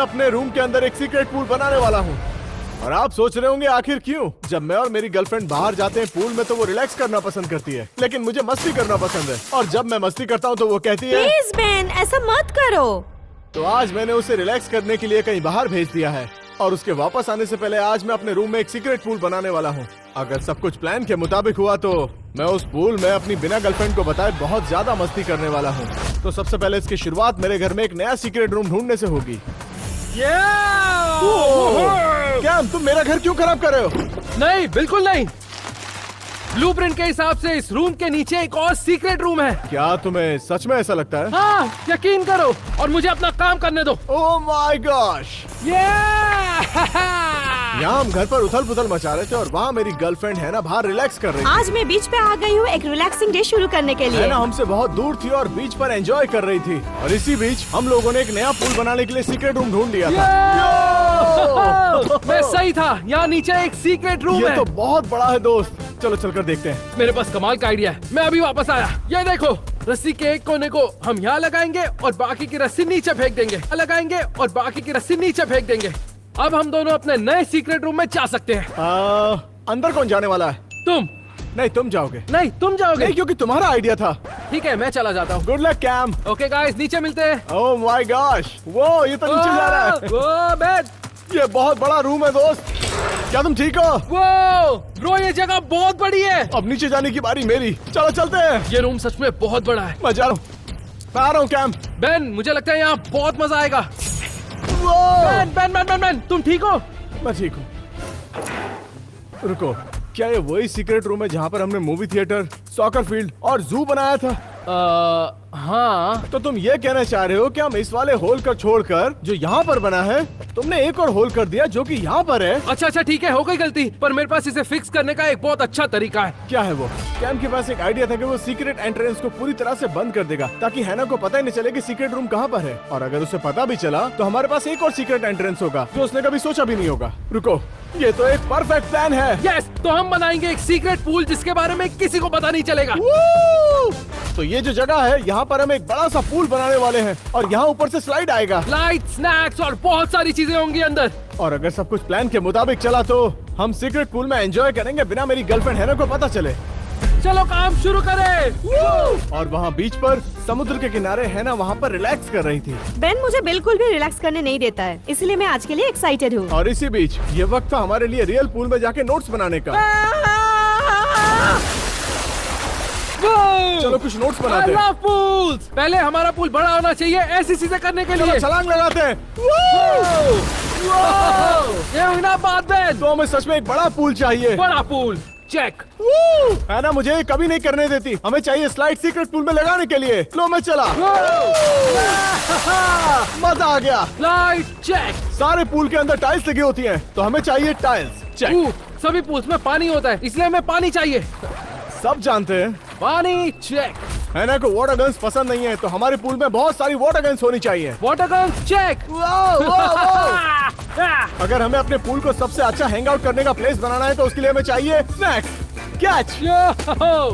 अपने रूम के अंदर एक सीक्रेट पूल बनाने वाला हूँ। और आप सोच रहे होंगे आखिर क्यों? जब मैं और मेरी गर्लफ्रेंड बाहर जाते हैं पूल में तो वो रिलैक्स करना पसंद करती है, लेकिन मुझे मस्ती करना पसंद है। और जब मैं मस्ती करता हूँ तो वो कहती है प्लीज बेन, ऐसा मत करो। तो आज मैंने उसे रिलैक्स करने के लिए कहीं बाहर भेज दिया है और उसके वापस आने से पहले आज मैं अपने रूम में एक सीक्रेट पूल बनाने वाला हूँ। अगर सब कुछ प्लान के मुताबिक हुआ तो मैं उस पूल में अपनी बिना गर्लफ्रेंड को बताए बहुत ज्यादा मस्ती करने वाला हूँ। तो सबसे पहले इसकी शुरुआत मेरे घर में एक नया सीक्रेट रूम ढूंढने से होगी। क्या तुम मेरा घर क्यों खराब कर रहे हो? नहीं, बिल्कुल नहीं। ब्लूप्रिंट के हिसाब से इस रूम के नीचे एक और सीक्रेट रूम है। क्या तुम्हें सच में ऐसा लगता है? हाँ, यकीन करो और मुझे अपना काम करने दो। Oh my gosh! यहाँ हम घर पर उथल पुथल मचा रहे थे और वहाँ मेरी गर्लफ्रेंड है ना बाहर रिलैक्स कर रही थी। आज मैं बीच पे आ गई हूँ एक रिलैक्सिंग डे शुरू करने के लिए। है ना हमसे बहुत दूर थी और बीच पर एंजॉय कर रही थी। और इसी बीच हम लोगों ने एक नया पूल बनाने के लिए सीक्रेट रूम ढूंढ लिया था। मैं सही था, यहाँ नीचे एक सीक्रेट रूम ये है। तो बहुत बड़ा है दोस्त, चलो चलकर देखते हैं। मेरे पास कमाल का आइडिया है। मैं अभी वापस आया। ये देखो, रस्सी के एक कोने को हम यहाँ लगाएंगे और बाकी की रस्सी नीचे फेंक देंगे। लगाएंगे और बाकी की रस्सी नीचे फेंक देंगे। अब हम दोनों अपने नए सीक्रेट रूम में जा सकते हैं। अंदर कौन जाने वाला है? तुम। नहीं, तुम जाओगे। नहीं, तुम जाओगे। नहीं, क्योंकि तुम्हारा आइडिया था। ठीक है, मैं चला जाता हूँ। Good luck cam. Okay guys, नीचे मिलते हैं। ओह माय गॉश, वो ये तो नीचे जा रहा है। वो बैठ। ये बहुत बड़ा रूम है दोस्त, क्या तुम ठीक हो? वो ब्रो, ये जगह बहुत बड़ी है। अब नीचे जाने की बारी मेरी, चलो चलते हैं। ये रूम सच में बहुत बड़ा है। मैं जा रहा हूँ, मैं आ रहा हूँ कैम। बेन, मुझे लगता है यहाँ बहुत मजा आएगा। वो Ben, Ben, Ben, Ben, Ben, तुम ठीक हो? मैं ठीक हूँ। रुको, क्या ये वही सीक्रेट रूम है जहाँ पर हमने मूवी थिएटर, सॉकर फील्ड और जू बनाया था? हाँ। तो तुम ये कहना चाह रहे हो कि हम इस वाले होल को छोड़कर जो यहाँ पर बना है, तुमने एक और होल कर दिया जो कि यहाँ पर है? अच्छा अच्छा, ठीक है, हो गई गलती, पर मेरे पास इसे फिक्स करने का एक बहुत अच्छा तरीका है। क्या है वो? कैम के पास एक आइडिया था कि वो सीक्रेट एंट्रेंस को पूरी तरह से बंद कर देगा ताकि हैना को पता ही नहीं चले कि सीक्रेट रूम कहाँ पर है। और अगर उसे पता भी चला तो हमारे पास एक और सीक्रेट एंट्रेंस होगा जो उसने कभी सोचा भी नहीं होगा। रुको, ये तो एक परफेक्ट प्लान है। यस, तो हम बनाएंगे एक सीक्रेट पूल जिसके बारे में किसी को पता नहीं चलेगा। तो ये जो जगह है यहाँ पर हम एक बड़ा सा पूल बनाने वाले हैं और यहाँ ऊपर से स्लाइड आएगा। लाइट, स्नैक्स और बहुत सारी चीजें होंगी अंदर। और अगर सब कुछ प्लान के मुताबिक चला तो हम सीक्रेट पूल में एंजॉय करेंगे बिना मेरी गर्लफ्रेंड हैना को पता चले। चलो काम शुरू करें। और वहाँ बीच पर समुद्र के किनारे हैना वहाँ पर रिलैक्स कर रही थी। बेन मुझे बिल्कुल भी रिलैक्स करने नहीं देता है, इसलिए मैं आज के लिए एक्साइटेड हूँ। और इसी बीच ये वक्त था हमारे लिए रियल पूल में जाके नोट्स बनाने का। चलो कुछ नोट्स बनाते हैं। पूल्स। पहले हमारा पूल बड़ा होना चाहिए ऐसी चीजें करने के लिए। छलांग लगाते हैं। ये हुई ना बात बेन। तो हमें सच में एक बड़ा पूल चाहिए। बड़ा पूल, चेक। है ना, मुझे कभी नहीं करने देती। हमें चाहिए स्लाइड सीक्रेट पूल में लगाने के लिए। लो मैं चला। मजा आ गया। Slide, check. सारे पूल के अंदर टाइल्स लगी होती हैं, तो हमें चाहिए टाइल्स। चेक। सभी पूल्स में पानी होता है, इसलिए हमें पानी चाहिए। सब जानते हैं। पानी, चेक। हैना को वाटर गन्स पसंद नहीं है, तो हमारे पूल में बहुत सारी वाटर गन्स होनी चाहिए। Water guns, check. अगर हमें अपने पूल को सबसे अच्छा हैंग आउट करने का प्लेस बनाना है तो उसके लिए हमें चाहिए स्नैक्स। कैच।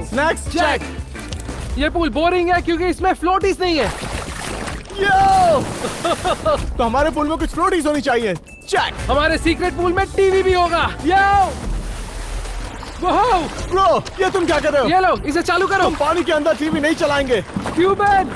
Snacks, check. ये पूल बोरिंग है क्योंकि इसमें फ्लोटीज नहीं है। तो हमारे पूल में कुछ फ्लोटीज होनी चाहिए। चेक। हमारे सीक्रेट पूल में टीवी भी होगा। ब्रो, ये तुम क्या कर रहे हो? ये लो, इसे चालू करो। तुम पानी के अंदर टीवी नहीं चलाएंगे। क्यों बेन?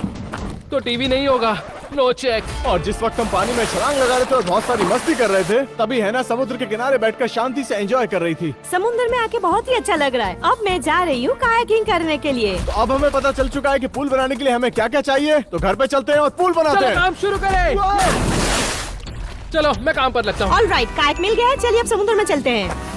तो टीवी नहीं होगा। No check. और जिस वक्त हम पानी में छलांग लगा रहे थे और बहुत सारी मस्ती कर रहे थे, तभी हैना समुद्र के किनारे बैठकर शांति से एंजॉय कर रही थी। समुद्र में आके बहुत ही अच्छा लग रहा है। अब मैं जा रही हूँ कायाकिंग करने के लिए। तो अब हमें पता चल चुका है कि पूल बनाने के लिए हमें क्या क्या चाहिए। तो घर पे चलते हैं और पूल बनाते हैं। काम शुरू करें। चलो मैं काम पर लगता हूँ। ऑलराइट, कायाक मिल गया है, चलिए अब समुद्र में चलते हैं।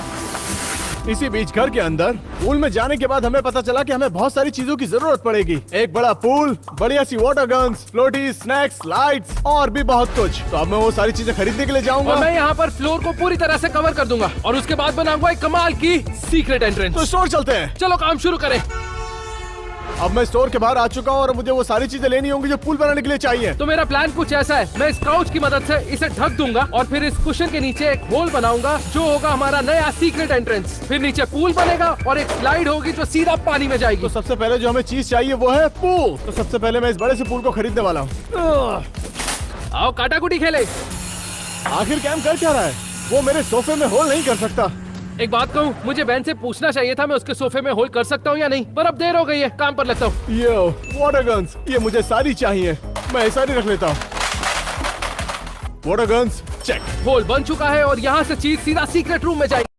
इसी बीच घर के अंदर पूल में जाने के बाद हमें पता चला कि हमें बहुत सारी चीजों की जरूरत पड़ेगी। एक बड़ा पूल, बढ़िया सी वाटर गन्स, फ्लोटीज, स्नैक्स, लाइट्स और भी बहुत कुछ। तो अब मैं वो सारी चीजें खरीदने के लिए जाऊंगा। और मैं यहाँ पर फ्लोर को पूरी तरह से कवर कर दूंगा और उसके बाद बनाऊंगा एक कमाल की सीक्रेट एंट्रेंस। तो स्टोर चलते हैं। चलो काम शुरू करें। अब मैं स्टोर के बाहर आ चुका हूँ और मुझे वो सारी चीजें लेनी होंगी जो पूल बनाने के लिए चाहिए। तो मेरा प्लान कुछ ऐसा है, मैं इस काउच की मदद से इसे ढक दूंगा और फिर इस कुशन के नीचे एक होल बनाऊंगा जो होगा हमारा नया सीक्रेट एंट्रेंस। फिर नीचे पूल बनेगा और एक स्लाइड होगी जो सीधा पानी में जाएगी। तो सबसे पहले जो हमें चीज चाहिए वो है पूल। तो सबसे पहले मैं इस बड़े से पूल को खरीदने वाला हूँ। आओ काटाकुटी खेले। आखिर कैम कर क्या रहा है? वो मेरे सोफे में होल नहीं कर सकता। एक बात कहूँ, मुझे बैन से पूछना चाहिए था मैं उसके सोफे में होल्ड कर सकता हूँ या नहीं, पर अब देर हो गई है, काम पर लगता हूँ। यो वाटर गन्स, ये मुझे सारी चाहिए। मैं सारी रख लेता हूँ। Water guns check. होल बन चुका है और यहाँ से चीज सीधा सीक्रेट रूम में जाएगी।